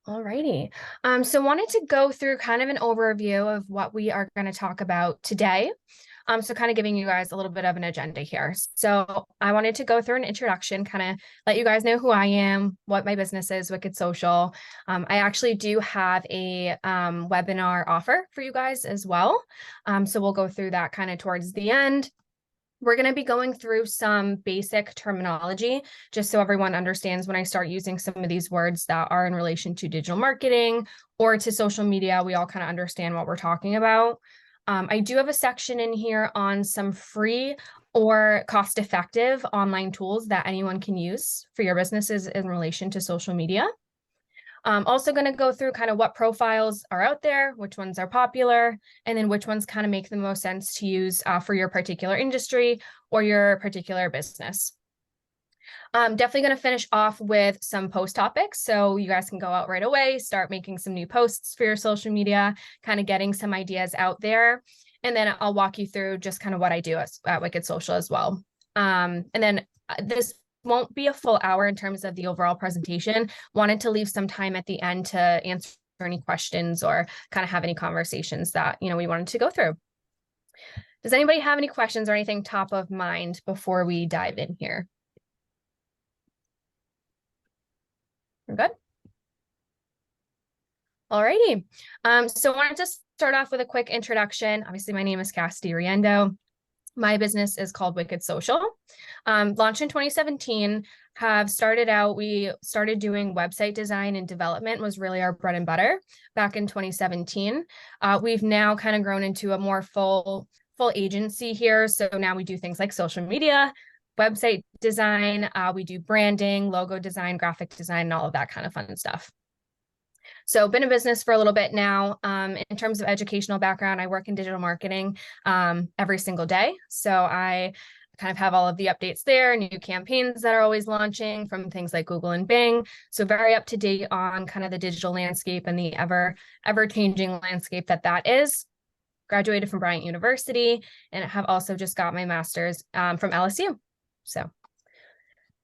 Alrighty. So wanted to go through kind of an overview of what we are going to talk about today. So kind of giving you guys a little bit of an agenda here. So I wanted to go through an introduction, kind of let you guys know who I am, what my business is, Wicked Social. I actually do have a webinar offer for you guys as well. So we'll go through that kind of towards the end. We're going to be going through some basic terminology, just so everyone understands when I start using some of these words that are in relation to digital marketing or to social media, we all kind of understand what we're talking about. I do have a section in here on some free or cost-effective online tools that anyone can use for your businesses in relation to social media. I'm also going to go through kind of what profiles are out there, which ones are popular, and then which ones kind of make the most sense to use for your particular industry or your particular business. Definitely going to finish off with some post topics. So you guys can go out right away, start making some new posts for your social media, kind of getting some ideas out there. And then I'll walk you through just kind of what I do at Wicked Social as well. And then this won't be a full hour in terms of the overall presentation. Wanted to leave some time at the end to answer any questions or kind of have any conversations that, we wanted to go through. Does anybody have any questions or anything top of mind before we dive in here? We're good? Alrighty. So I wanted to start off with a quick introduction. Obviously, my name is Cassidy Riendo. My business is called Wicked Social. Launched in 2017, we started doing website design and development was really our bread and butter back in 2017. We've now kind of grown into a more full agency here. So now we do things like social media, website design, we do branding, logo design, graphic design, and all of that kind of fun stuff. So been in business for a little bit now. In terms of educational background, I work in digital marketing every single day. So I kind of have all of the updates there, new campaigns that are always launching from things like Google and Bing. So very up to date on kind of the digital landscape and the ever-changing landscape that is. Graduated from Bryant University and have also just got my master's from LSU. So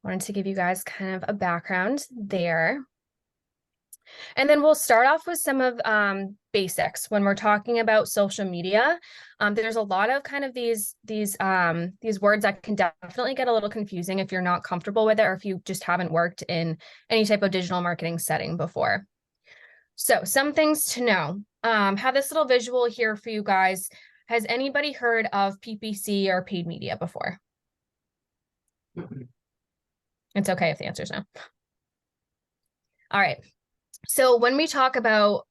wanted to give you guys kind of a background there. And then we'll start off with some of basics when we're talking about social media. There's a lot of kind of these words that can definitely get a little confusing if you're not comfortable with it or if you just haven't worked in any type of digital marketing setting before. So some things to know. Have this little visual here for you guys. Has anybody heard of PPC or paid media before? It's okay if the answer is no. All right. So when we talk about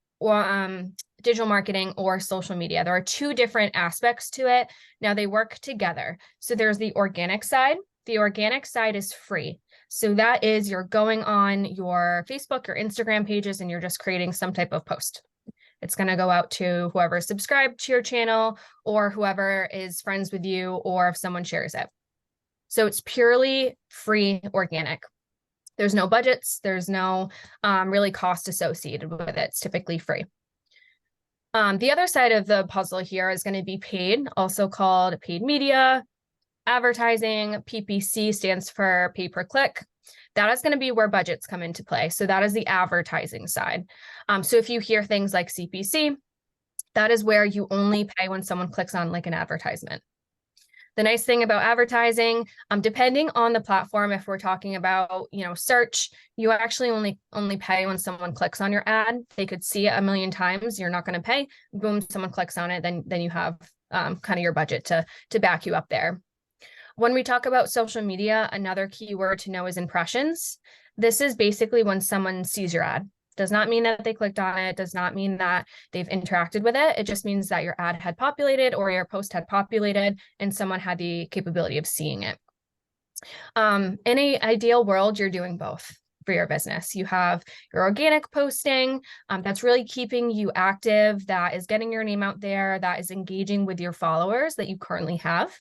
digital marketing or social media, there are two different aspects to it. Now they work together. So there's the organic side. The organic side is free. So that is you're going on your Facebook or Instagram pages and you're just creating some type of post. It's going to go out to whoever is subscribed to your channel or whoever is friends with you or if someone shares it. So it's purely free organic. There's no budgets. There's no really cost associated with it. It's typically free. The other side of the puzzle here is going to be paid, also called paid media, advertising. PPC stands for pay per click. That is going to be where budgets come into play. So that is the advertising side. So if you hear things like CPC, that is where you only pay when someone clicks on like an advertisement. The nice thing about advertising, depending on the platform, if we're talking about, search, you actually only pay when someone clicks on your ad. They could see it a million times. You're not going to pay. Boom, someone clicks on it, then you have kind of your budget to back you up there. When we talk about social media, another key word to know is impressions. This is basically when someone sees your ad. Does not mean that they clicked on it, does not mean that they've interacted with it. It just means that your ad had populated or your post had populated and someone had the capability of seeing it. In an ideal world, you're doing both for your business. You have your organic posting that's really keeping you active, that is getting your name out there, that is engaging with your followers that you currently have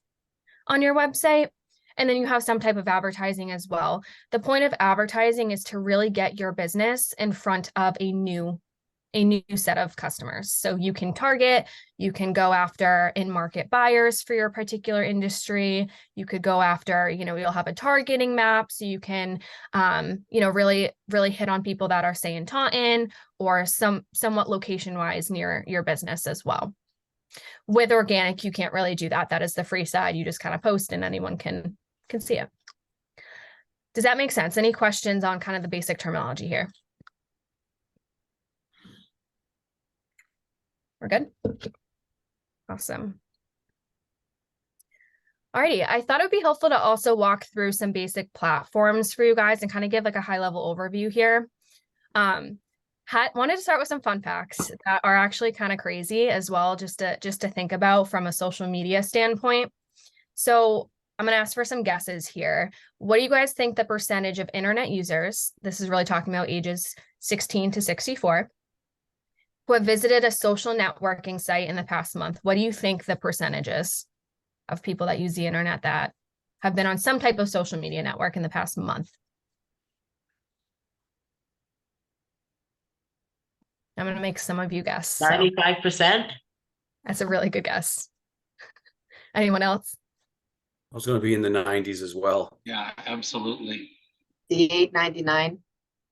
on your website. And then you have some type of advertising as well. The point of advertising is to really get your business in front of a new a new set of customers. So you can target, you can go after in-market buyers for your particular industry. You could go after, you'll have a targeting map, so you can, really, really hit on people that are, say, in Taunton or somewhat location-wise near your business as well. With organic, you can't really do that. That is the free side. You just kind of post and anyone can see it. Does that make sense? Any questions on kind of the basic terminology here? We're good? Awesome. Alrighty, I thought it would be helpful to also walk through some basic platforms for you guys and kind of give like a high level overview here. Wanted to start with some fun facts that are actually kind of crazy as well, just to think about from a social media standpoint. So I'm going to ask for some guesses here. What do you guys think the percentage of internet users, this is really talking about ages 16 to 64, who have visited a social networking site in the past month? What do you think the percentage is of people that use the internet that have been on some type of social media network in the past month? I'm going to make some of you guess. 95%. That's a really good guess. Anyone else? I was going to be in the 90s as well. Yeah, absolutely. 88, 99.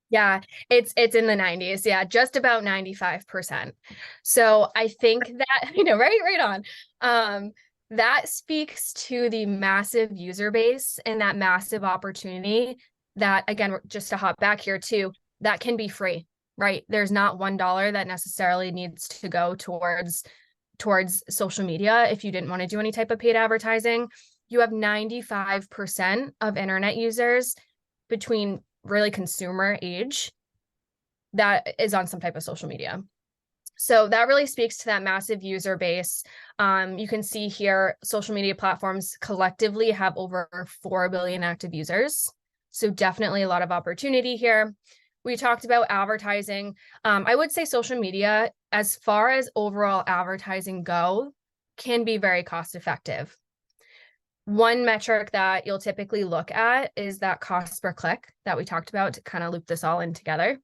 Yeah, it's in the 90s. Yeah, just about 95%. So I think that, right on. That speaks to the massive user base and that massive opportunity that, again, just to hop back here too, that can be free, right? There's not $1 that necessarily needs to go towards social media if you didn't want to do any type of paid advertising. You have 95% of internet users between really consumer age that is on some type of social media. So that really speaks to that massive user base. You can see here, social media platforms collectively have over 4 billion active users. So definitely a lot of opportunity here. We talked about advertising. I would say social media, as far as overall advertising go, can be very cost effective. One metric that you'll typically look at is that cost per click that we talked about to kind of loop this all in together.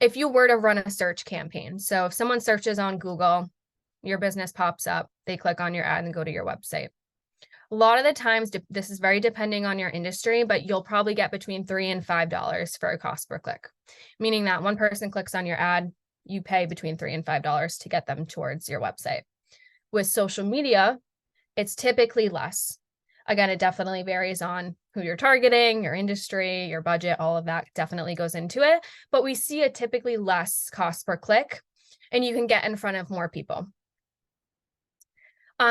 If you were to run a search campaign, so if someone searches on Google, your business pops up, they click on your ad and go to your website. A lot of the times, this is very depending on your industry, but you'll probably get between $3 and $5 for a cost per click, meaning that one person clicks on your ad, you pay between $3 and $5 to get them towards your website. With social media, it's typically less. Again, it definitely varies on who you're targeting, your industry, your budget, all of that definitely goes into it. But we see a typically less cost per click, and you can get in front of more people.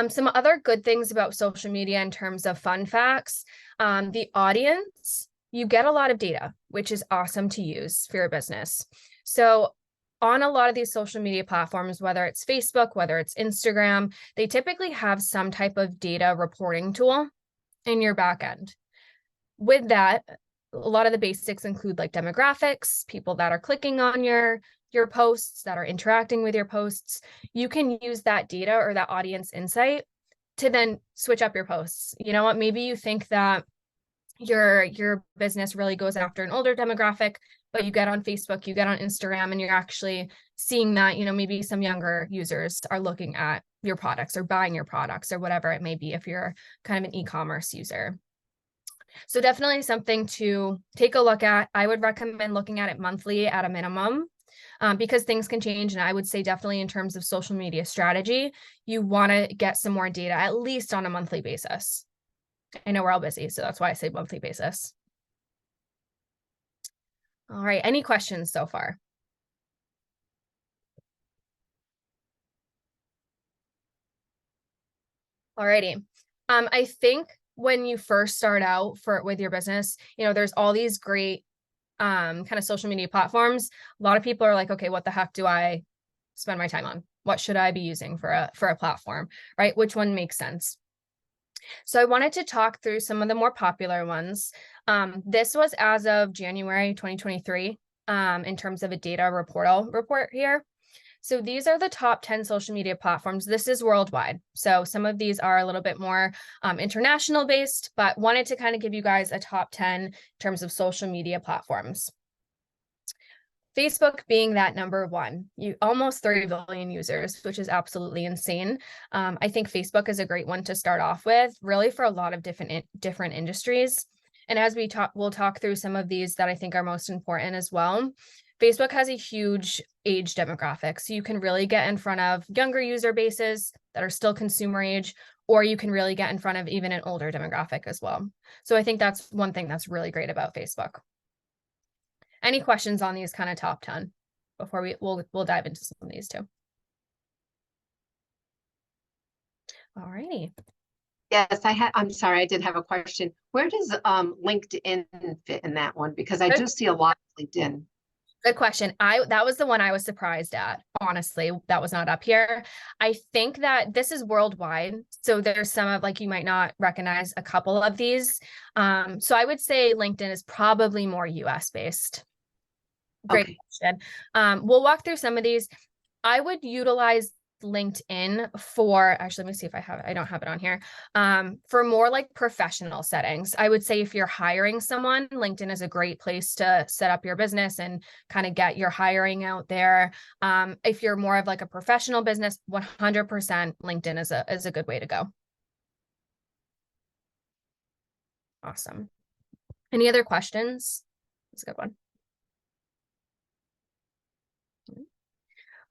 Some other good things about social media in terms of fun facts, the audience, you get a lot of data, which is awesome to use for your business. So on a lot of these social media platforms, whether it's Facebook, whether it's Instagram, they typically have some type of data reporting tool in your backend. With that, a lot of the basics include like demographics, people that are clicking on your posts, that are interacting with your posts. You can use that data or that audience insight to then switch up your posts. You know what? Maybe you think that your business really goes after an older demographic, but you get on Facebook, you get on Instagram, and you're actually seeing that, maybe some younger users are looking at your products or buying your products or whatever it may be if you're kind of an e-commerce user. So definitely something to take a look at. I would recommend looking at it monthly at a minimum, because things can change. And I would say definitely in terms of social media strategy, you want to get some more data, at least on a monthly basis. I know we're all busy, so that's why I say monthly basis. All right, any questions so far? All righty. I think when you first start out with your business, there's all these great kind of social media platforms. A lot of people are like, okay, what the heck do I spend my time on? What should I be using for a platform, right? Which one makes sense? So I wanted to talk through some of the more popular ones. This was as of January 2023 in terms of a data report here. So these are the top 10 social media platforms. This is worldwide. So some of these are a little bit more international based, but wanted to kind of give you guys a top 10 in terms of social media platforms. Facebook being that number one, you almost 30 billion users, which is absolutely insane. I think Facebook is a great one to start off with, really for a lot of different industries. And as we'll talk through some of these that I think are most important as well. Facebook has a huge age demographic, so you can really get in front of younger user bases that are still consumer age, or you can really get in front of even an older demographic as well. So I think that's one thing that's really great about Facebook. Any questions on these kind of top 10 before we'll dive into some of these too? All righty. Yes, I'm sorry, I did have a question. Where does LinkedIn fit in that one? Because I do see a lot of LinkedIn. Good question. That was the one I was surprised at. Honestly, that was not up here. I think that this is worldwide. So there's some of, like, you might not recognize a couple of these. So I would say LinkedIn is probably more US based. Great question. We'll walk through some of these. I would utilize LinkedIn for, actually, let me see if I have it. I don't have it on here. For more like professional settings. I would say if you're hiring someone, LinkedIn is a great place to set up your business and kind of get your hiring out there. If you're more of like a professional business, 100% LinkedIn is a good way to go. Awesome. Any other questions? That's a good one.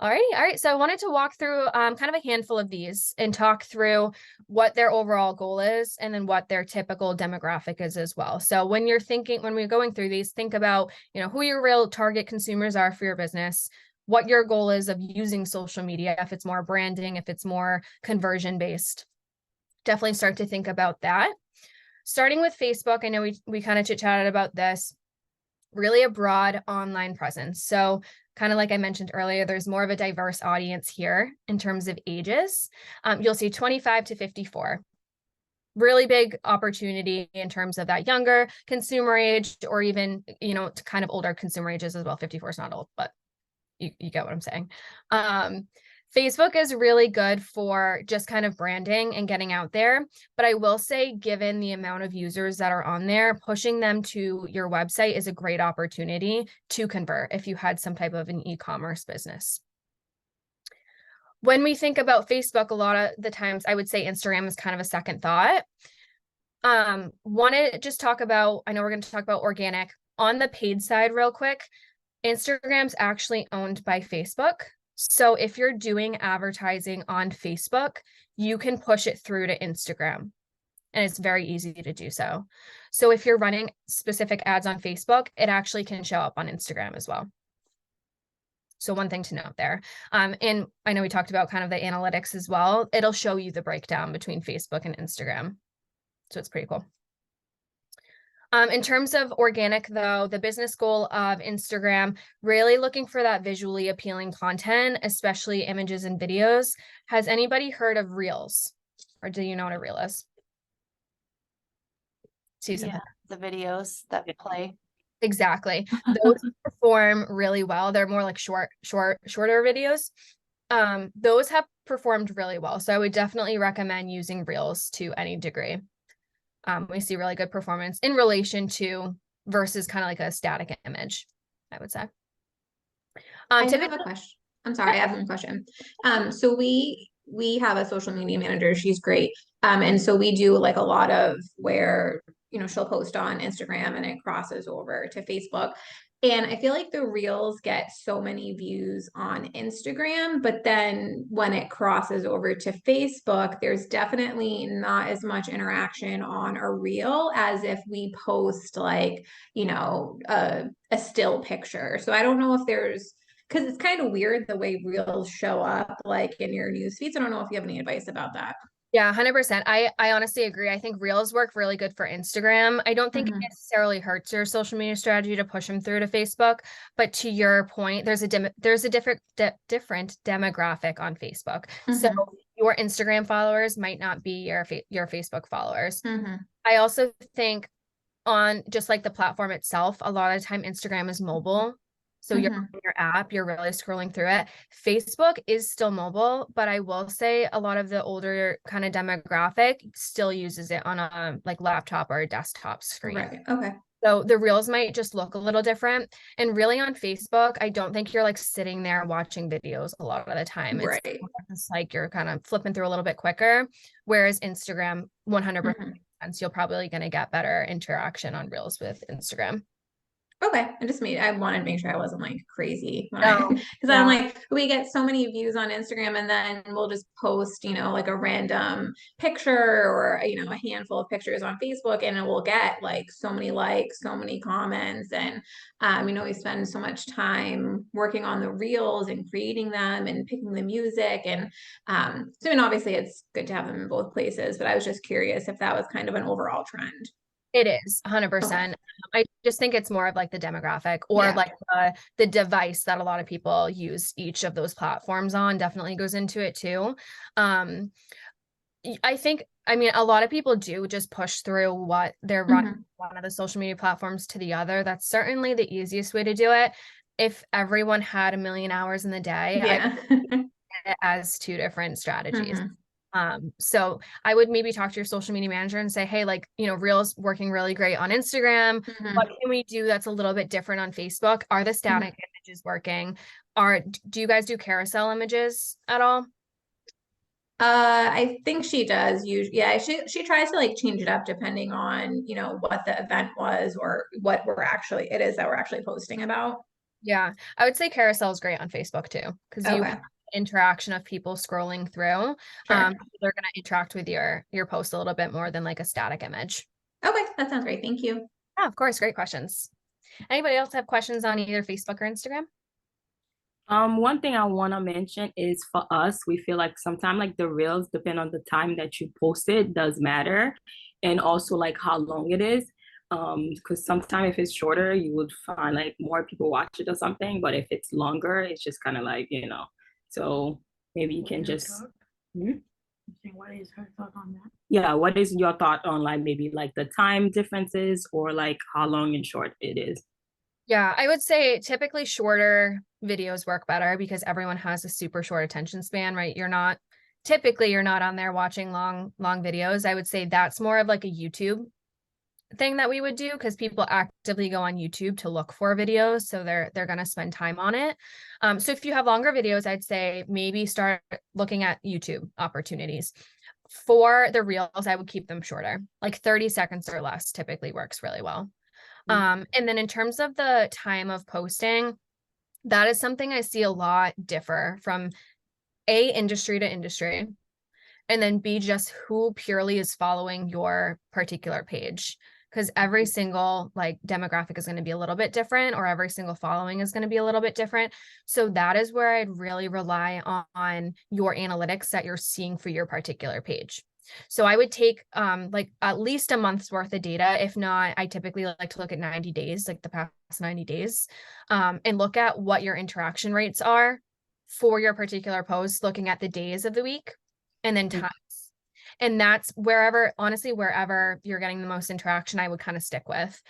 All right. So I wanted to walk through kind of a handful of these and talk through what their overall goal is and then what their typical demographic is as well. So when we're going through these, think about, who your real target consumers are for your business, what your goal is of using social media, if it's more branding, if it's more conversion based. Definitely start to think about that. Starting with Facebook, I know we kind of chit-chatted about this, really a broad online presence. So kind of like I mentioned earlier, there's more of a diverse audience here in terms of ages. You'll see 25 to 54. Really big opportunity in terms of that younger consumer age, or even, to kind of older consumer ages as well. 54 is not old, but you get what I'm saying. Facebook is really good for just kind of branding and getting out there. But I will say, given the amount of users that are on there, pushing them to your website is a great opportunity to convert if you had some type of an e-commerce business. When we think about Facebook, a lot of the times I would say Instagram is kind of a second thought. Want to just talk about, I know we're going to talk about organic. On the paid side real quick, Instagram's actually owned by Facebook. So if you're doing advertising on Facebook, you can push it through to Instagram, and it's very easy to do so. So if you're running specific ads on Facebook, it actually can show up on Instagram as well. So one thing to note there. And I know we talked about kind of the analytics as well. It'll show you the breakdown between Facebook and Instagram. So it's pretty cool. In terms of organic, though, the business goal of Instagram, really looking for that visually appealing content, especially images and videos. Has anybody heard of Reels? Or do you know what a Reel is? Susan? Yeah, the videos that play. Exactly. Those perform really well. They're more like shorter videos. Those have performed really well. So I would definitely recommend using Reels to any degree. We see really good performance in relation to versus kind of like a static image, I would say. I have a question. I'm sorry, I have one question. So we have a social media manager. She's great. And so we do like a lot of where, she'll post on Instagram and it crosses over to Facebook. And I feel like the Reels get so many views on Instagram, but then when it crosses over to Facebook, there's definitely not as much interaction on a Reel as if we post like, a still picture. So I don't know if there's, because it's kind of weird the way Reels show up like in your news feeds. I don't know if you have any advice about that. Yeah, 100%. I honestly agree. I think Reels work really good for Instagram. I don't think it necessarily hurts your social media strategy to push them through to Facebook. But to your point, there's a different demographic on Facebook. So your Instagram followers might not be your Facebook followers. I also think on just like the platform itself, a lot of the time Instagram is mobile. So you're on your app, you're really scrolling through it. Facebook is still mobile, but I will say a lot of the older kind of demographic still uses it on a like laptop or a desktop screen. Right. Okay. So the reels might just look a little different. And really on Facebook, I don't think you're like sitting there watching videos a lot of the time. It's Right. just like you're kind of flipping through a little bit quicker. Whereas Instagram, 100% Mhm. sense, you're probably going to get better interaction on reels with Instagram. Okay, I wanted to make sure I wasn't like crazy when No, because I'm like, we get so many views on Instagram and then we'll just post, like a random picture or, a handful of pictures on Facebook and it will get like so many likes, so many comments. And, we spend so much time working on the reels and creating them and picking the music. And, obviously it's good to have them in both places, but I was just curious if that was kind of an overall trend. It is 100%. Okay. I just think it's more of like the demographic or Yeah. like the device that a lot of people use each of those platforms on definitely goes into it too. I mean, a lot of people do just push through what they're running Mhm. one of the social media platforms to the other. That's certainly the easiest way to do it. If everyone had a million hours in the day, I Yeah. would it as two different strategies. Mhm. So I would maybe talk to your social media manager and say, hey, like, Reels working really great on Instagram. What Mhm. can we do that's a little bit different on Facebook? Are the static images working? Do you guys do carousel images at all? I think she does yeah, she tries to like change it up depending on, what the event was or what it is that we're actually posting about. Yeah, I would say carousel is great on Facebook too, because you have Okay, interaction of people scrolling through. sure. They're gonna interact with your post a little bit more than like a static image. Okay, that sounds great. Thank you. Yeah, of course, great questions. Anybody else have questions on either Facebook or Instagram? One thing I want to mention is for us, we feel like sometimes like the reels, depend on the time that you post it, does matter, and also like how long it is. Because sometimes if it's shorter, you would find like more people watch it or something, but if it's longer, it's just kind of like, so maybe you can just. Hmm? What is her thought on that? Yeah, what is your thought on like maybe like the time differences or like how long and short it is? Yeah, I would say typically shorter videos work better because everyone has a super short attention span, right? Typically you're not on there watching long videos. I would say that's more of like a YouTube thing that we would do because people actively go on YouTube to look for videos, so they're going to spend time on it. So if you have longer videos, I'd say maybe start looking at YouTube opportunities. For the reels, I would keep them shorter. Like 30 seconds or less typically works really well. And then in terms of the time of posting, that is something I see a lot differ from industry to industry, and then B, just who purely is following your particular page. Because every single like demographic is going to be a little bit different, or every single following is going to be a little bit different. So that is where I'd really rely on your analytics that you're seeing for your particular page. So I would take like at least a month's worth of data. If not, I typically like to look at 90 days, like the past 90 days, and look at what your interaction rates are for your particular post, looking at the days of the week and then times. And that's honestly, wherever you're getting the most interaction, I would kind of stick with.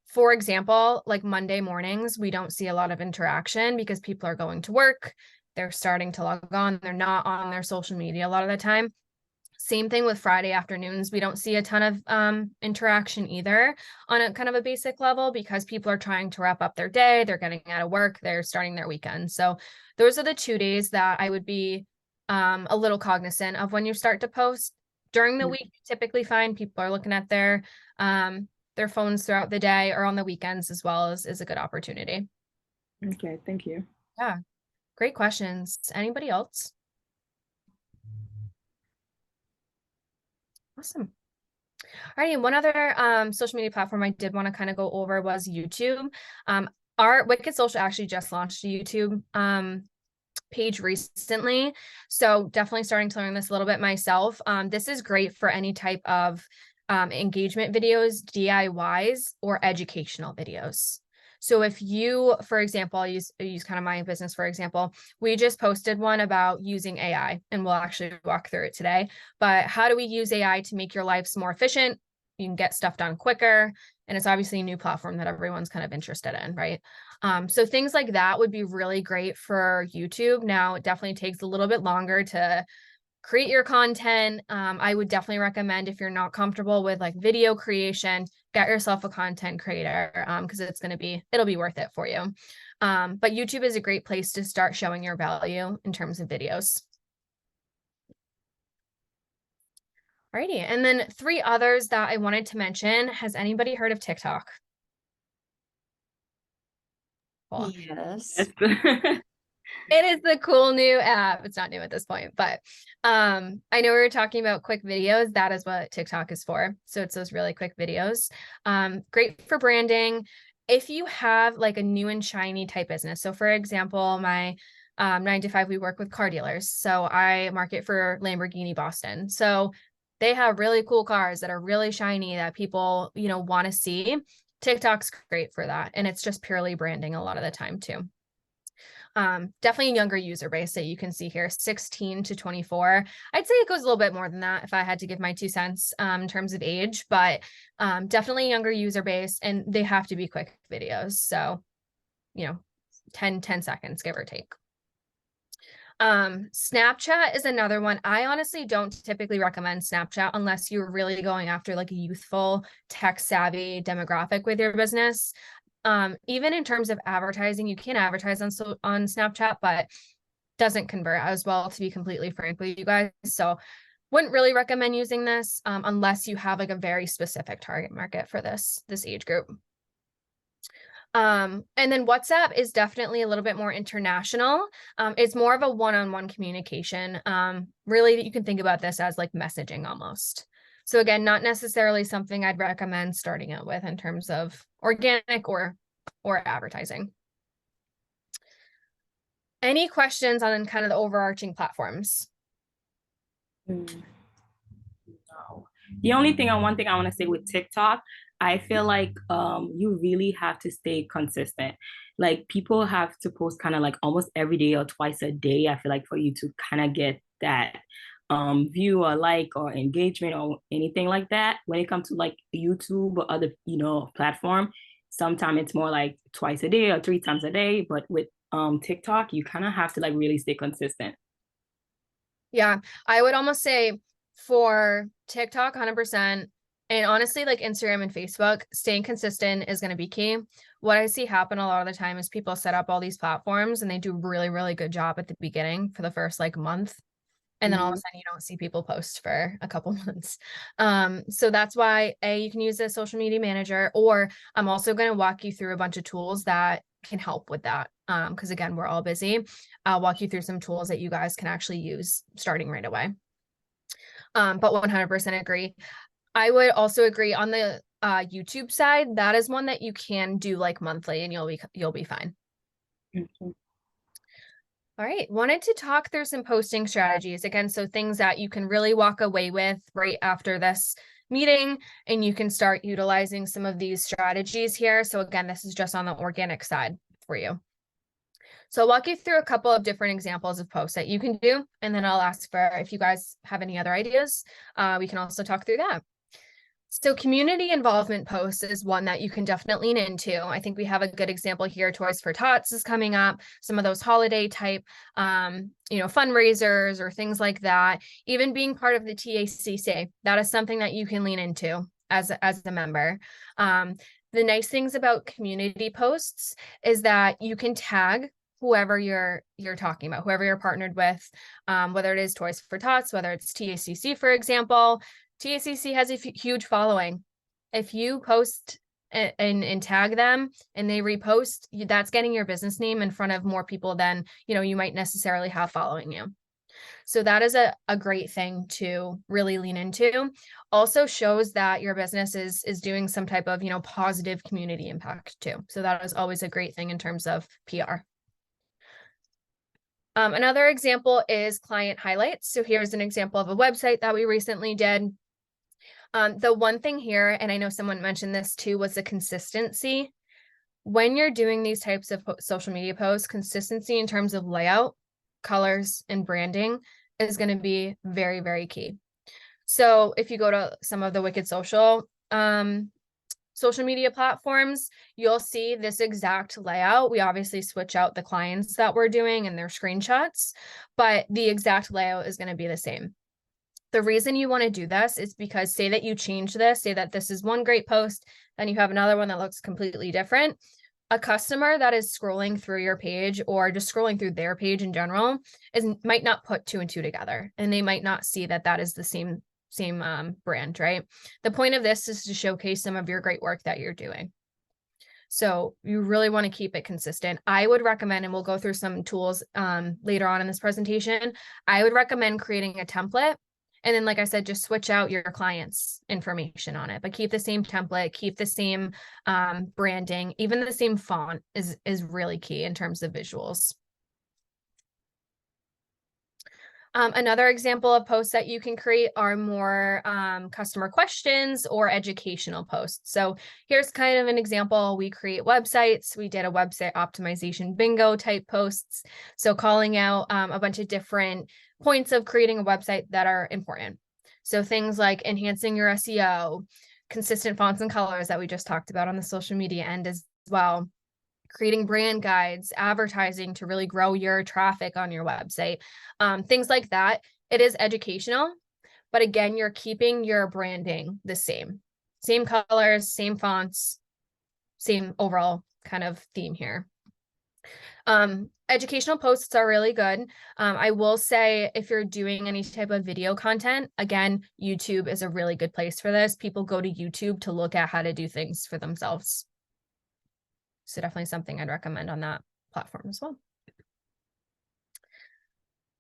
For example, like Monday mornings, we don't see a lot of interaction because people are going to work. They're starting to log on. They're not on their social media a lot of the time. Same thing with Friday afternoons. We don't see a ton of interaction either on a kind of a basic level because people are trying to wrap up their day. They're getting out of work. They're starting their weekend. So those are the 2 days that I would be a little cognizant of when you start to post. During the week, typically fine. People are looking at their phones throughout the day, or on the weekends as well is a good opportunity. Okay, thank you. Yeah, great questions. Anybody else? Awesome. All right, and one other social media platform I did want to kind of go over was YouTube. Our Wicked Social actually just launched a YouTube page recently, so definitely starting to learn this a little bit myself. This is great for any type of engagement videos, DIYs, or educational videos. So if you, for example, I'll use kind of my business, for example, we just posted one about using AI, and we'll actually walk through it today. But how do we use AI to make your lives more efficient? You can get stuff done quicker. And it's obviously a new platform that everyone's kind of interested in, right? So things like that would be really great for YouTube. Now, it definitely takes a little bit longer to create your content. I would definitely recommend, if you're not comfortable with like video creation, get yourself a content creator, because it'll be worth it for you. But YouTube is a great place to start showing your value in terms of videos. Alrighty, and then 3 others that I wanted to mention. Has anybody heard of TikTok? Cool. Yes. It is the cool new app. It's not new at this point, but I know we were talking about quick videos. That is what TikTok is for. So it's those really quick videos. Great for branding. If you have like a new and shiny type business. So for example, my 9 to 5, we work with car dealers. So I market for Lamborghini Boston. So they have really cool cars that are really shiny that people, want to see. TikTok's great for that. And it's just purely branding a lot of the time too. Definitely a younger user base that you can see here, 16 to 24. I'd say it goes a little bit more than that if I had to give my 2 cents in terms of age, but definitely a younger user base, and they have to be quick videos. So, 10 seconds, give or take. Snapchat is another one. I honestly don't typically recommend Snapchat unless you're really going after like a youthful, tech savvy demographic with your business. Even in terms of advertising, you can advertise on Snapchat, but doesn't convert as well, to be completely frank with you guys. So wouldn't really recommend using this unless you have like a very specific target market for this age group. And then WhatsApp is definitely a little bit more international. It's more of a one-on-one communication. Really, you can think about this as like messaging almost. So again, not necessarily something I'd recommend starting out with in terms of organic or advertising. Any questions on kind of the overarching platforms? No. The only thing, one thing I want to say with TikTok, I feel like you really have to stay consistent. Like people have to post kind of like almost every day or twice a day. I feel like for you to kind of get that view or like or engagement or anything like that. When it comes to like YouTube or other, platform, sometimes it's more like twice a day or 3 times a day. But with TikTok, you kind of have to like really stay consistent. Yeah, I would almost say for TikTok, 100%. And honestly, like Instagram and Facebook, staying consistent is going to be key. What I see happen a lot of the time is people set up all these platforms and they do really, really good job at the beginning for the first like month. And then all of a sudden you don't see people post for a couple months. So that's why you can use a social media manager, or I'm also going to walk you through a bunch of tools that can help with that. Because again, we're all busy. I'll walk you through some tools that you guys can actually use starting right away. But 100% agree. I would also agree on the YouTube side. That is one that you can do like monthly and you'll be fine. Mm-hmm. All right, wanted to talk through some posting strategies again. So things that you can really walk away with right after this meeting, and you can start utilizing some of these strategies here. So again, this is just on the organic side for you. So I'll walk you through a couple of different examples of posts that you can do, and then I'll ask for if you guys have any other ideas. We can also talk through that. So community involvement posts is one that you can definitely lean into. I think we have a good example here. Toys for Tots is coming up. Some of those holiday type, fundraisers or things like that. Even being part of the TACC, that is something that you can lean into as a member. The nice things about community posts is that you can tag whoever you're talking about, whoever you're partnered with, whether it is Toys for Tots, whether it's TACC, for example. TACC has a huge following. If you post and tag them and they repost, that's getting your business name in front of more people than you might necessarily have following you. So that is a great thing to really lean into. Also shows that your business is doing some type of positive community impact too. So that is always a great thing in terms of PR. Another example is client highlights. So here's an example of a website that we recently did. The one thing here, and I know someone mentioned this too, was the consistency. When you're doing these types of social media posts, consistency in terms of layout, colors, and branding is going to be very, very key. So if you go to some of the Wicked Social social media platforms, you'll see this exact layout. We obviously switch out the clients that we're doing and their screenshots, but the exact layout is going to be the same. The reason you want to do this is because say that you change this, say that this is one great post, then you have another one that looks completely different. A customer that is scrolling through your page or just scrolling through their page in general might not put two and two together, and they might not see that that is the same brand, right? The point of this is to showcase some of your great work that you're doing. So you really want to keep it consistent. I would recommend, and we'll go through some tools later on in this presentation, I would recommend creating a template. And then, like I said, just switch out your client's information on it, but keep the same template, keep the same branding, even the same font is really key in terms of visuals. Another example of posts that you can create are more customer questions or educational posts. So here's kind of an example. We create websites. We did a website optimization bingo type posts. So calling out a bunch of different points of creating a website that are important. So things like enhancing your SEO, consistent fonts and colors that we just talked about on the social media end as well, creating brand guides, advertising to really grow your traffic on your website, things like that. It is educational, but again, you're keeping your branding the same colors, same fonts, same overall kind of theme here. Educational posts are really good. I will say if you're doing any type of video content, again, YouTube is a really good place for this. People go to YouTube to look at how to do things for themselves. So definitely something I'd recommend on that platform as well.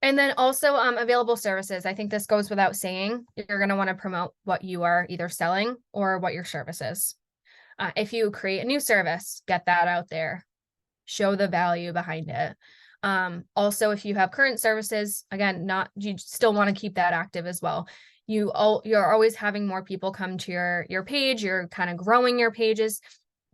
And then also available services. I think this goes without saying. You're going to want to promote what you are either selling or what your service is. If you create a new service, get that out there. Show the value behind it. Also, if you have current services, again, you still want to keep that active as well. You're always having more people come to your page. You're kind of growing your pages.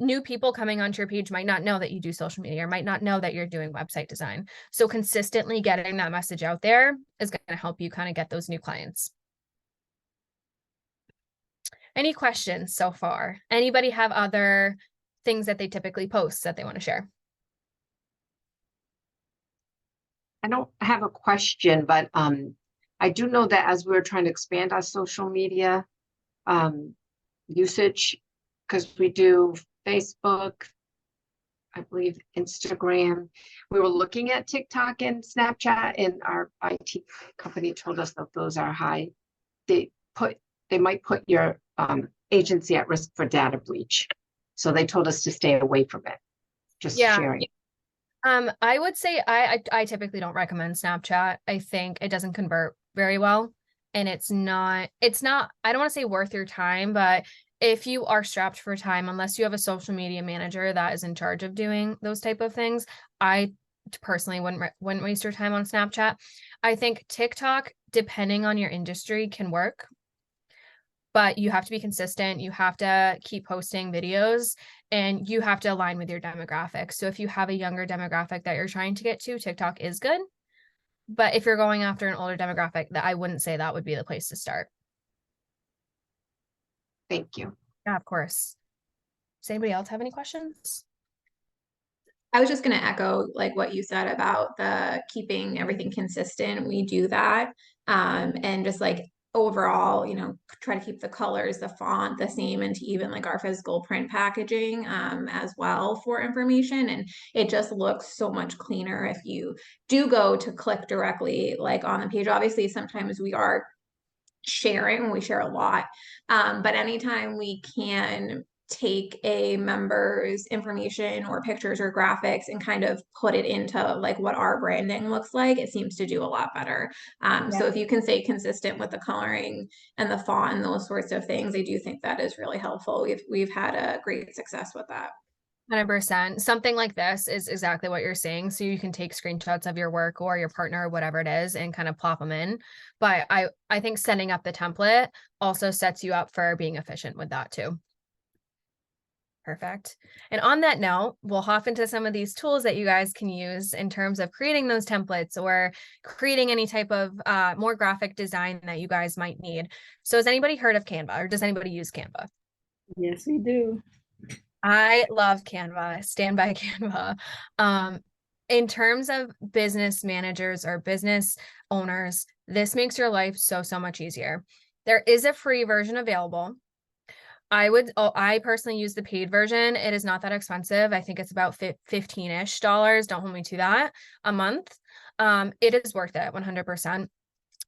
New people coming onto your page might not know that you do social media or might not know that you're doing website design. So consistently getting that message out there is going to help you kind of get those new clients. Any questions so far? Anybody have other things that they typically post that they want to share? I don't have a question, but I do know that as we're trying to expand our social media usage, because we do Facebook, I believe Instagram. We were looking at TikTok and Snapchat, and our IT company told us that those are high. They might put your agency at risk for data breach. So they told us to stay away from it. Just sharing. I would say I typically don't recommend Snapchat. I think it doesn't convert very well, and it's not, I don't want to say worth your time, but if you are strapped for time, unless you have a social media manager that is in charge of doing those type of things, I personally wouldn't waste your time on Snapchat. I think TikTok, depending on your industry, can work, but you have to be consistent. You have to keep posting videos, and you have to align with your demographic. So if you have a younger demographic that you're trying to get to, TikTok is good. But if you're going after an older demographic, that I wouldn't say that would be the place to start. Thank you. Yeah, of course. Does anybody else have any questions? I was just going to echo like what you said about the keeping everything consistent. We do that. And just like overall, try to keep the colors, the font the same, and to even like our physical print packaging as well for information. And it just looks so much cleaner if you do go to click directly like on the page. Obviously, sometimes we are sharing, we share a lot, but anytime we can take a member's information or pictures or graphics and kind of put it into like what our branding looks like, it seems to do a lot better. So if you can stay consistent with the coloring and the font and those sorts of things, I do think that is really helpful. We've had a great success with that. 100%. Something like this is exactly what you're saying. So you can take screenshots of your work or your partner or whatever it is and kind of plop them in. But I think setting up the template also sets you up for being efficient with that too. Perfect. And on that note, we'll hop into some of these tools that you guys can use in terms of creating those templates or creating any type of more graphic design that you guys might need. So has anybody heard of Canva, or does anybody use Canva? Yes, we do. I love Canva, stand by Canva. In terms of business managers or business owners, This makes your life so much easier. There is a free version available. I personally use the paid version. It is not that expensive. I think it's about $15-ish. Don't hold me to that, a month. It is worth it 100%.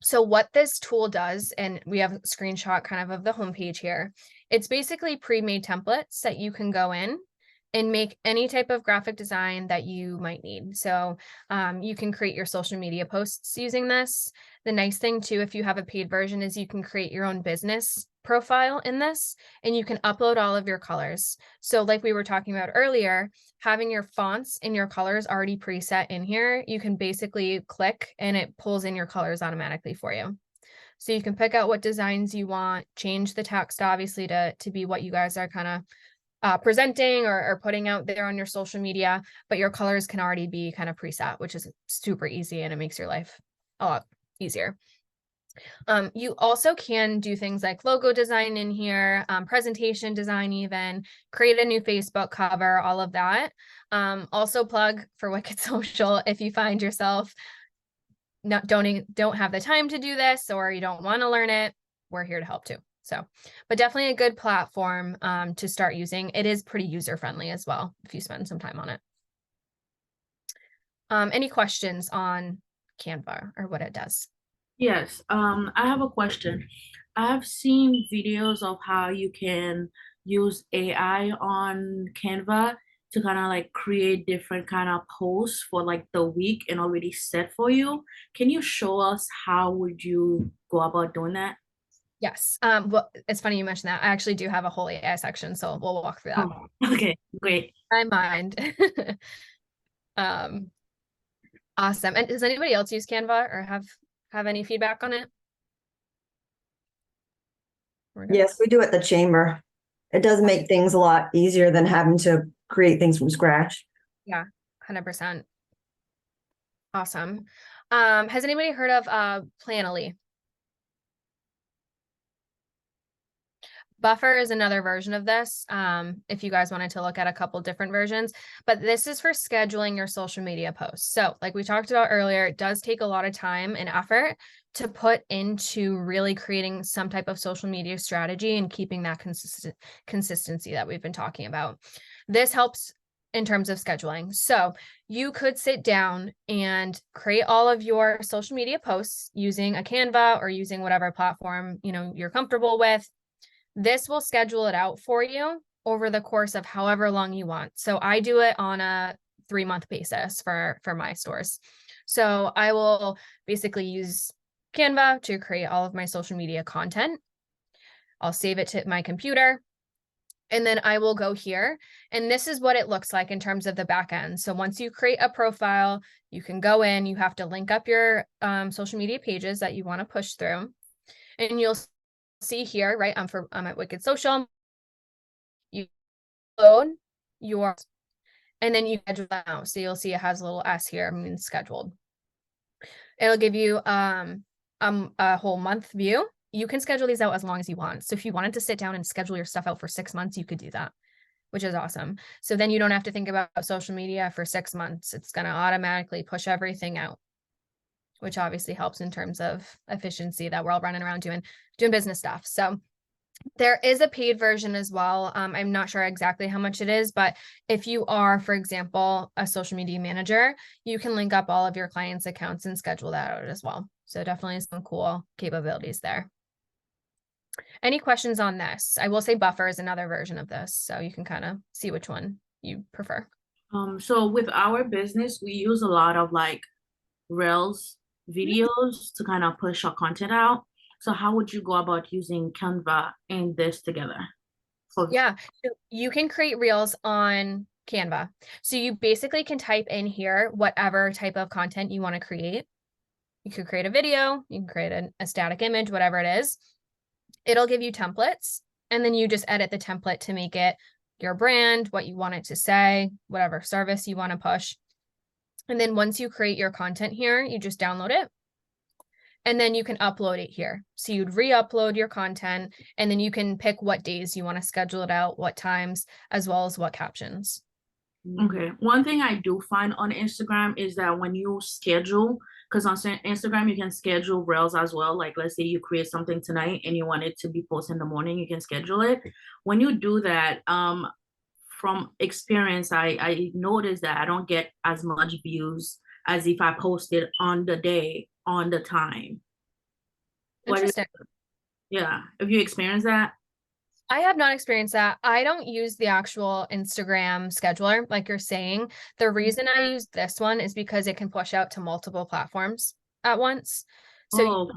So what this tool does, and we have a screenshot kind of the homepage here, it's basically pre-made templates that you can go in and make any type of graphic design that you might need. So you can create your social media posts using this. The nice thing too, if you have a paid version, is you can create your own business profile in this, and you can upload all of your colors. So like we were talking about earlier, having your fonts and your colors already preset in here, you can basically click and it pulls in your colors automatically for you. So you can pick out what designs you want, change the text obviously to be what you guys are kind of presenting or putting out there on your social media, but your colors can already be kind of preset, which is super easy, and it makes your life a lot easier. You also can do things like logo design in here, presentation design, even create a new Facebook cover, all of that. Also plug for Wicked Social if you find yourself don't have the time to do this, or you don't want to learn it, we're here to help too. So, but definitely a good platform to start using. It is pretty user friendly as well if you spend some time on it. Any questions on Canva or what it does? Yes, I have a question. I have seen videos of how you can use AI on Canva to kind of like create different kind of posts for like the week and already set for you. Can you show us how would you go about doing that? Yes. Well, it's funny you mentioned that. I actually do have a whole AI section, so we'll walk through that. Oh, okay, great. I mind. Awesome. And does anybody else use Canva or have any feedback on it? We're good. Yes, we do at the chamber. It does make things a lot easier than having to create things from scratch. 100%. Awesome. Has anybody heard of Planoly? Buffer is another version of this, if you guys wanted to look at a couple different versions, but this is for scheduling your social media posts. So like we talked about earlier, it does take a lot of time and effort to put into really creating some type of social media strategy and keeping that consistency that we've been talking about. This helps in terms of scheduling. So you could sit down and create all of your social media posts using a Canva or using whatever platform, you're comfortable with. This will schedule it out for you over the course of however long you want. So I do it on a 3-month basis for my stores. So I will basically use Canva to create all of my social media content. I'll save it to my computer, and then I will go here. And this is what it looks like in terms of the back end. So once you create a profile, you can go in, you have to link up your social media pages that you want to push through, and you'll see here, right? I'm at Wicked Social. You load your, and then you schedule that out. So you'll see it has a little S here, means scheduled. It'll give you a whole month view. You can schedule these out as long as you want. So if you wanted to sit down and schedule your stuff out for 6 months, you could do that, which is awesome. So then you don't have to think about social media for 6 months. It's going to automatically push everything out, which obviously helps in terms of efficiency that we're all running around doing business stuff. So there is a paid version as well. I'm not sure exactly how much it is, but if you are, for example, a social media manager, you can link up all of your clients' accounts and schedule that out as well. So definitely some cool capabilities there. Any questions on this? I will say Buffer is another version of this, so you can kind of see which one you prefer. So with our business, we use a lot of like Reels videos to kind of push our content out. So how would you go about using Canva and this together? Yeah, so you can create Reels on Canva. So you basically can type in here whatever type of content you want to create. You could create a video, you can create a static image, whatever it is. It'll give you templates, and then you just edit the template to make it your brand, what you want it to say, whatever service you want to push. And then once you create your content here, you just download it, and then you can upload it here. So you'd re-upload your content, and then you can pick what days you want to schedule it out, what times, as well as what captions. Okay. One thing I do find on Instagram is that when you schedule, because on Instagram you can schedule reels as well. Like let's say you create something tonight and you want it to be posted in the morning, you can schedule it. When you do that, from experience, I noticed that I don't get as much views as if I posted on the day, on the time. What is, Interesting. yeah. Have you experienced that? I have not experienced that. I don't use the actual Instagram scheduler, like you're saying. The reason I use this one is because it can push out to multiple platforms at once. So Oh,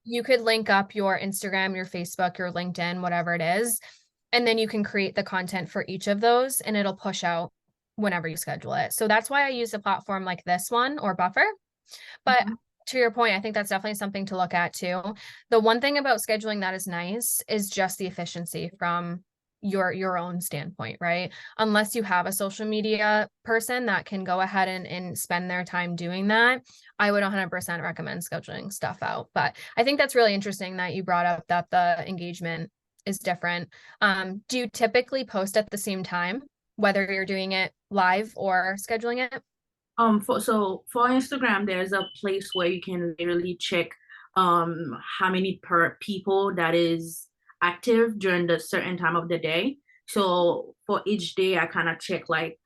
you could link up your Instagram, your Facebook, your LinkedIn, whatever it is, and then you can create the content for each of those and it'll push out whenever you schedule it. So that's why I use a platform like this one or Buffer. But to your point, I think that's definitely something to look at too. The one thing about scheduling that is nice is just the efficiency from your own standpoint, right? Unless you have a social media person that can go ahead and spend their time doing that, I would 100% recommend scheduling stuff out. But I think that's really interesting that you brought up that the engagement is different. Do you typically post at the same time, whether you're doing it live or scheduling it? For Instagram, there's a place where you can literally check how many per people that is active during the certain time of the day. So for each day, I kind of check like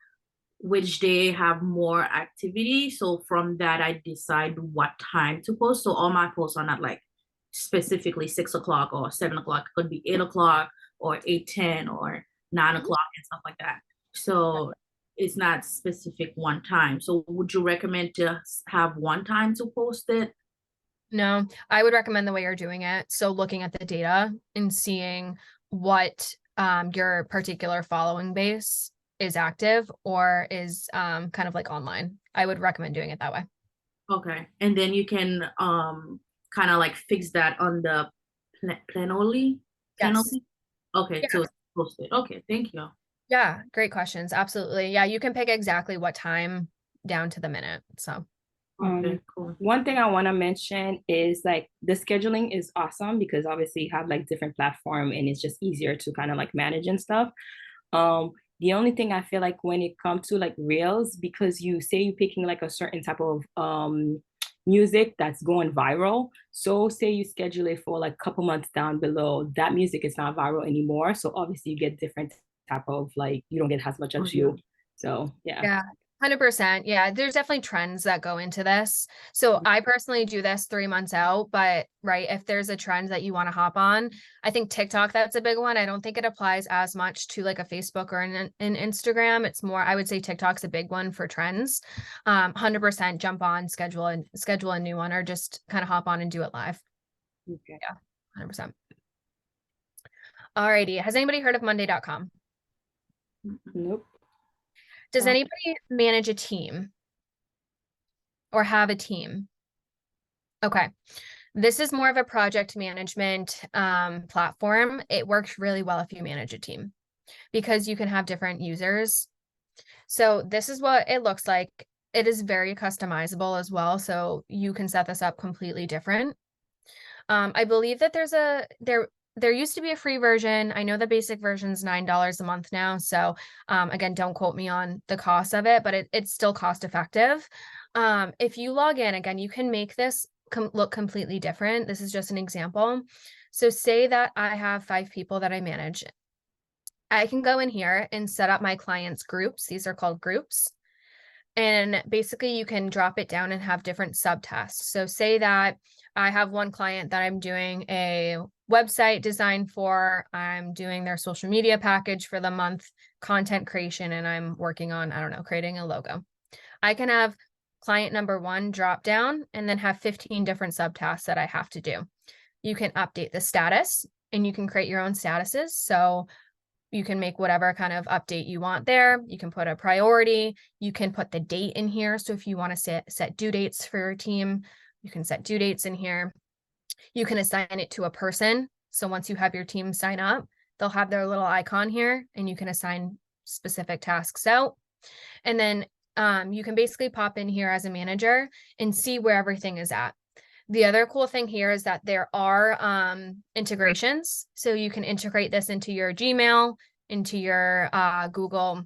which day have more activity. So from that, I decide what time to post. So all my posts are not like specifically 6 o'clock or 7 o'clock. It could be 8 o'clock or 8:10 or 9 o'clock and stuff like that. So it's not specific one time. So would you recommend to have one time to post it? No, I would recommend the way you're doing it. So looking at the data and seeing what your particular following base is active or is kind of like online. I would recommend doing it that way. Okay. And then you can kind of like fix that on the Planoly? Yes. Okay, Yeah. so it's posted. Okay, thank you. Yeah, great questions. Absolutely. Yeah, you can pick exactly what time down to the minute. So Okay, cool. One thing I want to mention is like the scheduling is awesome because obviously you have like different platform and it's just easier to kind of like manage and stuff. The only thing I feel like when it comes to like reels, because you say you're picking like a certain type of music that's going viral. So say you schedule it for like a couple months down below, that music is not viral anymore. So obviously you get different type of like, you don't get as much as you. So yeah. yeah, 100%. Yeah, there's definitely trends that go into this. So I personally do this 3 months out, but right, if there's a trend that you want to hop on, I think TikTok, that's a big one. I don't think it applies as much to like a Facebook or an Instagram. It's more, I would say TikTok's a big one for trends. 100% jump on, schedule a new one, or just kind of hop on and do it live. Okay. Yeah, 100%. Alrighty. Has anybody heard of Monday.com? Nope. Does No. anybody manage a team or have a team? Okay. This is more of a project management platform. It works really well if you manage a team because you can have different users. So this is what it looks like. It is very customizable as well. So you can set this up completely different. I believe that there used to be a free version. I know the basic version is $9 a month now. So again, don't quote me on the cost of it, but it's still cost effective. If you log in, again, you can make this look completely different. This is just an example. So say that I have 5 people that I manage. I can go in here and set up my clients' groups. These are called groups. And basically you can drop it down and have different subtasks. So say that I have one client that I'm doing a website design for, I'm doing their social media package for the month, content creation, and I'm working on, I don't know, creating a logo. I can have client number 1 drop down and then have 15 different subtasks that I have to do. You can update the status and you can create your own statuses. So you can make whatever kind of update you want there. You can put a priority. You can put the date in here. So if you want to set due dates for your team, you can set due dates in here. You can assign it to a person. So once you have your team sign up, they'll have their little icon here and you can assign specific tasks out. And then you can basically pop in here as a manager and see where everything is at. The other cool thing here is that there are integrations. So you can integrate this into your Gmail, into your Google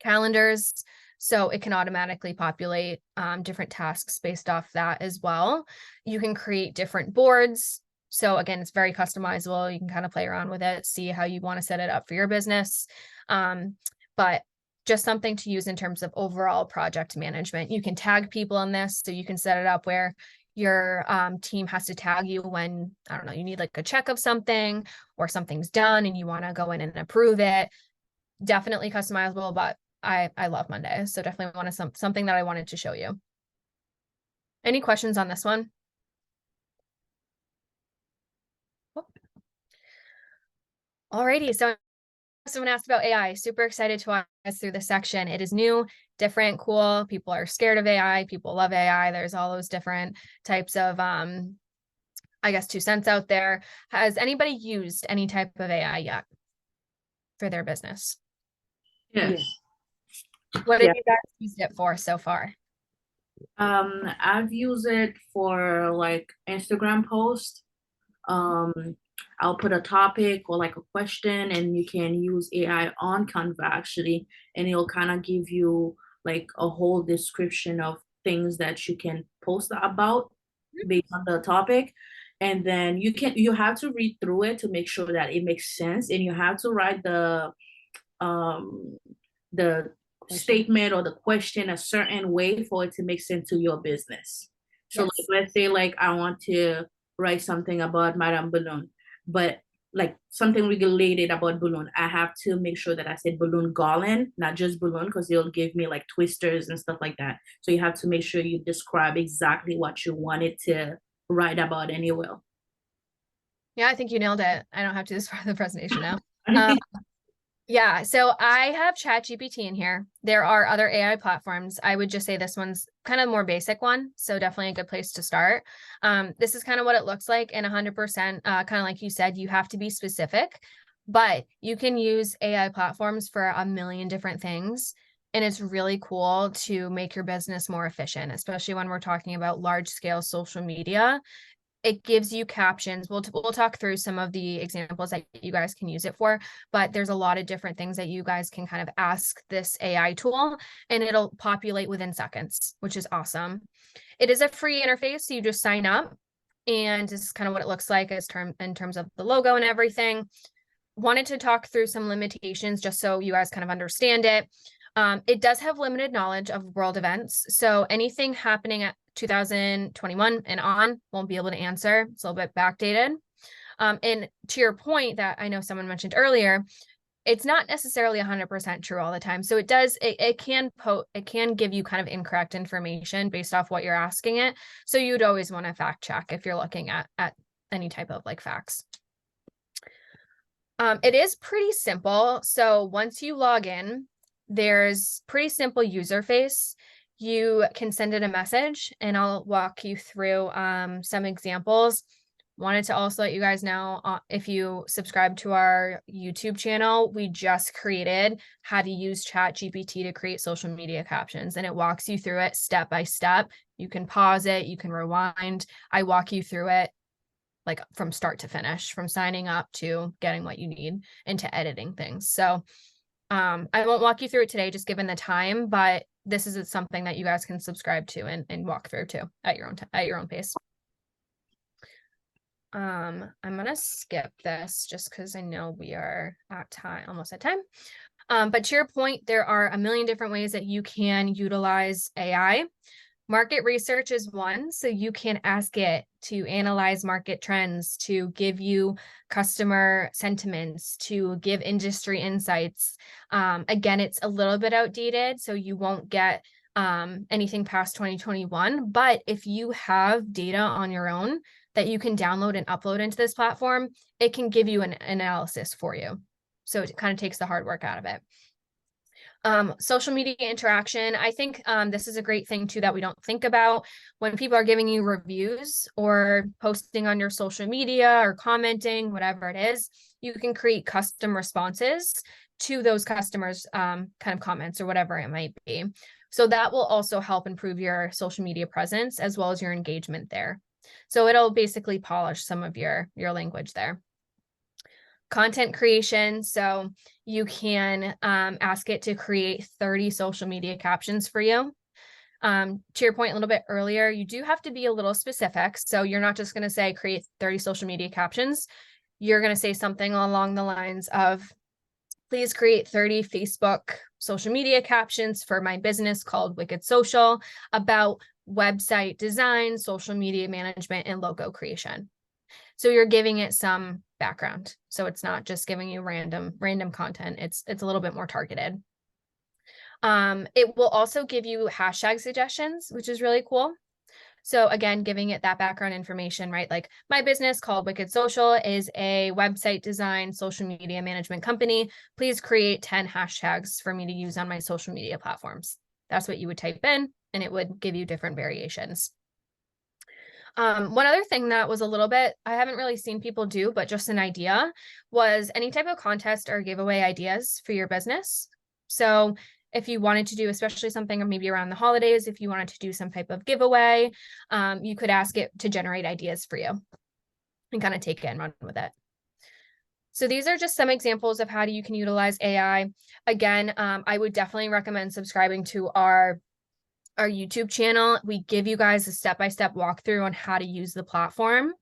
calendars, so it can automatically populate different tasks based off that as well. You can create different boards. So again, it's very customizable. You can kind of play around with it, see how you want to set it up for your business. But just something to use in terms of overall project management. You can tag people in this, so you can set it up where your team has to tag you when, I don't know, you need like a check of something or something's done and you want to go in and approve it. Definitely customizable, but I love Monday. So definitely something that I wanted to show you. Any questions on this one? Oh. Alrighty, so someone asked about AI. Super excited to walk us through this section. It is new, different, cool. People are scared of AI. People love AI. There's all those different types of, I guess, 2 cents out there. Has anybody used any type of AI yet for their business? Yes. What have you guys used it for so far? I've used it for like Instagram post. I'll put a topic or like a question, and you can use AI on Canva actually, and it'll kind of give you like a whole description of things that you can post about based on the topic. And then you have to read through it to make sure that it makes sense, and you have to write the statement or the question a certain way for it to make sense to your business. So Yes. like, let's say like I want to write something about Madame Balloon, but like something related about balloon, I have to make sure that I said balloon garland, not just balloon, because it'll give me like twisters and stuff like that. So you have to make sure you describe exactly what you wanted to write about anyway. Yeah, I think you nailed it. I don't have to do this for the presentation now. Yeah, so I have ChatGPT in here. There are other AI platforms. I would just say this one's kind of more basic one, so definitely a good place to start. This is kind of what it looks like, and 100%, kind of like you said, you have to be specific, but you can use AI platforms for a million different things, and it's really cool to make your business more efficient, especially when we're talking about large scale social media. It gives you captions. We'll talk through some of the examples that you guys can use it for, but there's a lot of different things that you guys can kind of ask this AI tool, and it'll populate within seconds, which is awesome. It is a free interface, so you just sign up, and this is kind of what it looks like in terms of the logo and everything. Wanted to talk through some limitations just so you guys kind of understand it. It does have limited knowledge of world events, so anything happening at 2021 and on won't be able to answer. It's a little bit backdated. And to your point that I know someone mentioned earlier, it's not necessarily 100% true all the time. So it can give you kind of incorrect information based off what you're asking it. So you'd always want to fact check if you're looking at any type of like facts. It is pretty simple. So once you log in, there's pretty simple user face. You can send it a message, and I'll walk you through some examples. Wanted to also let you guys know, if you subscribe to our YouTube channel, we just created how to use ChatGPT to create social media captions, and it walks you through it step by step. You can pause it, you can rewind. I walk you through it like from start to finish, from signing up to getting what you need and to editing things. So I won't walk you through it today, just given the time, but this is something that you guys can subscribe to and walk through too at your own pace. I'm gonna skip this just because I know we are at time, almost at time. But to your point, there are a million different ways that you can utilize AI. Market research is one, so you can ask it to analyze market trends, to give you customer sentiments, to give industry insights. Again, it's a little bit outdated, so you won't get anything past 2021. But if you have data on your own that you can download and upload into this platform, it can give you an analysis for you. So it kind of takes the hard work out of it. Social media interaction. I think this is a great thing too that we don't think about. When people are giving you reviews or posting on your social media or commenting, whatever it is, you can create custom responses to those customers' kind of comments or whatever it might be. So that will also help improve your social media presence as well as your engagement there. So it'll basically polish some of your language there. content creation. So you can ask it to create 30 social media captions for you. To your point a little bit earlier, you do have to be a little specific. So you're not just going to say create 30 social media captions. You're going to say something along the lines of, please create 30 Facebook social media captions for my business called Wicked Social about website design, social media management, and logo creation. So you're giving it some background. So it's not just giving you random content. It's a little bit more targeted. It will also give you hashtag suggestions, which is really cool. So again, giving it that background information, right? Like my business called Wicked Social is a website design, social media management company. Please create 10 hashtags for me to use on my social media platforms. That's what you would type in, and it would give you different variations. One other thing that was a little bit, I haven't really seen people do, but just an idea, was any type of contest or giveaway ideas for your business. So if you wanted to do, especially something maybe around the holidays, if you wanted to do some type of giveaway, you could ask it to generate ideas for you and kind of take it and run with it. So these are just some examples of how you can utilize AI. Again, I would definitely recommend subscribing to our YouTube channel. We give you guys a step-by-step walkthrough on how to use the platform.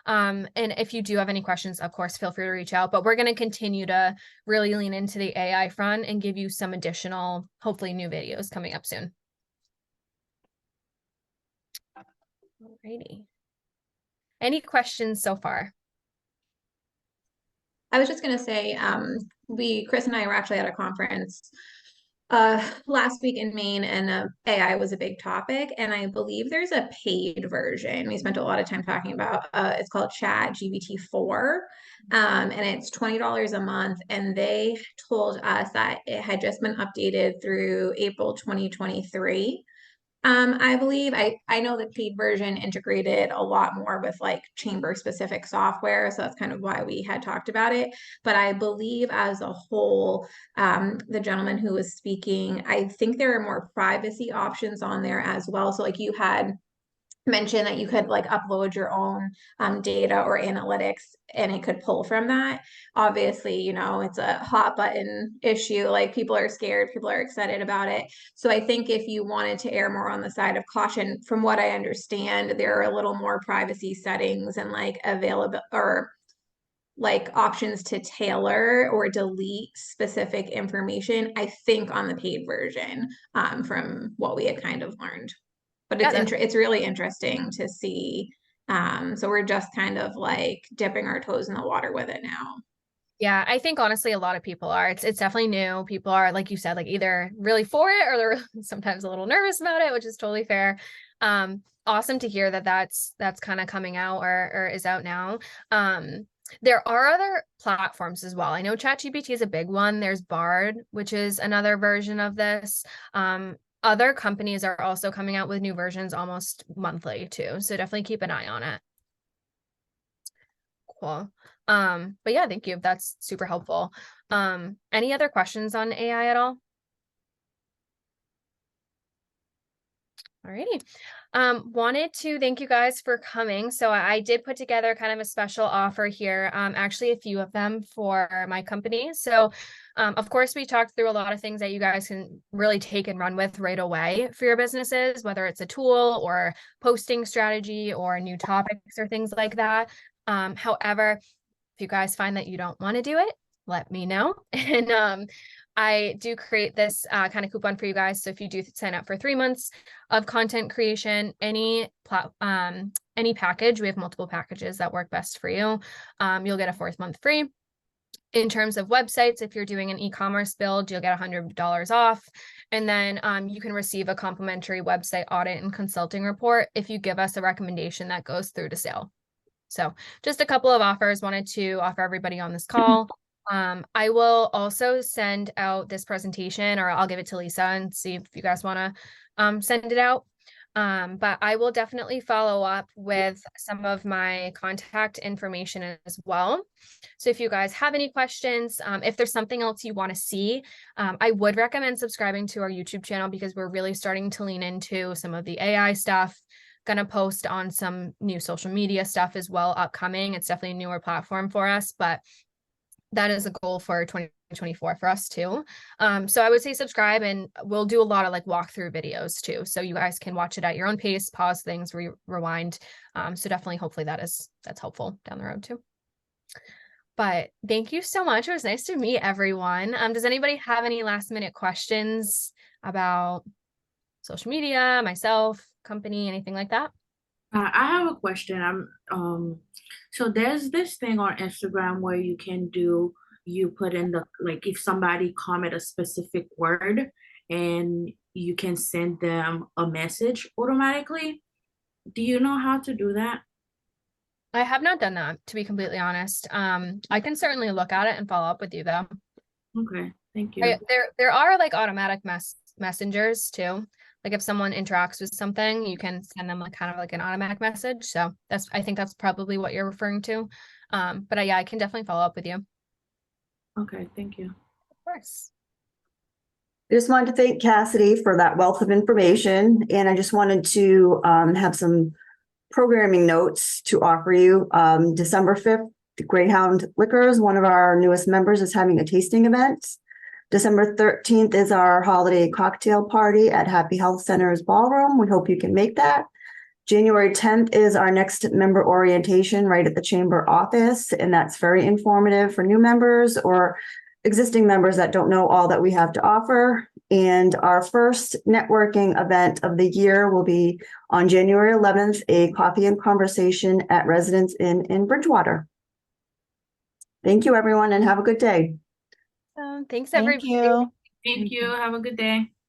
And if you do have any questions, of course, feel free to reach out, but we're going to continue to really lean into the AI front and give you some additional, hopefully new videos coming up soon. Alrighty. Any questions so far? I was just gonna say, Chris and I were actually at a conference last week in Maine, and AI was a big topic, and I believe there's a paid version. We spent a lot of time talking about it's called ChatGPT 4, and it's $20 a month, and they told us that it had just been updated through April 2023. I believe I know the paid version integrated a lot more with like chamber specific software. So that's kind of why we had talked about it. But I believe as a whole, the gentleman who was speaking, I think there are more privacy options on there as well. So like you had mentioned that you could like upload your own data or analytics and it could pull from that. Obviously, you know, it's a hot button issue. Like people are scared, people are excited about it. So I think if you wanted to err more on the side of caution, from what I understand, there are a little more privacy settings and like available or like options to tailor or delete specific information, I think on the paid version, from what we had kind of learned. But it's really interesting to see. So we're just kind of like dipping our toes in the water with it now. Yeah, I think honestly a lot of people are. It's definitely new. People are, like you said, like either really for it or they're sometimes a little nervous about it, which is totally fair. Awesome to hear that that's kind of coming out or is out now. There are other platforms as well. I know ChatGPT is a big one. There's Bard, which is another version of this. Other companies are also coming out with new versions almost monthly too. So definitely keep an eye on it. Cool. But yeah, thank you. That's super helpful. Any other questions on AI at all? Alrighty. Wanted to thank you guys for coming. So I did put together kind of a special offer here, actually a few of them for my company. So of course, we talked through a lot of things that you guys can really take and run with right away for your businesses, whether it's a tool or posting strategy or new topics or things like that. However, if you guys find that you don't want to do it, let me know. And I do create this kind of coupon for you guys. So if you do sign up for 3 months of content creation, any package, we have multiple packages that work best for you. You'll get a 4th month free. In terms of websites, if you're doing an e-commerce build, you'll get $100 off. And then you can receive a complimentary website audit and consulting report if you give us a recommendation that goes through to sale. So just a couple of offers wanted to offer everybody on this call. I will also send out this presentation, or I'll give it to Lisa and see if you guys want to send it out. But I will definitely follow up with some of my contact information as well. So if you guys have any questions, if there's something else you want to see, I would recommend subscribing to our YouTube channel because we're really starting to lean into some of the AI stuff. Gonna post on some new social media stuff as well upcoming. It's definitely a newer platform for us, but that is a goal for 2024 for us too. So I would say subscribe, and we'll do a lot of like walkthrough videos too. So you guys can watch it at your own pace, pause things, rewind. So definitely, hopefully that's helpful down the road too. But thank you so much. It was nice to meet everyone. Does anybody have any last minute questions about social media, myself, company, anything like that? I have a question. So there's this thing on Instagram where you put in like if somebody comment a specific word and you can send them a message automatically. Do you know how to do that? I have not done that, to be completely honest. I can certainly look at it and follow up with you though. Okay, thank you. There are like automatic messengers too. Like if someone interacts with something, you can send them like kind of like an automatic message. So I think that's probably what you're referring to. But yeah, I can definitely follow up with you. Okay, thank you. Of course. I just wanted to thank Cassidy for that wealth of information. And I just wanted to have some programming notes to offer you. December 5th, Greyhound Liquors, one of our newest members, is having a tasting event. December 13th is our holiday cocktail party at Happy Health Center's Ballroom. We hope you can make that. January 10th is our next member orientation right at the chamber office, and that's very informative for new members or existing members that don't know all that we have to offer. And our first networking event of the year will be on January 11th, a coffee and conversation at Residence Inn in Bridgewater. Thank you, everyone, and have a good day. Thanks, Thank everybody. you. Thank you. Have a good day.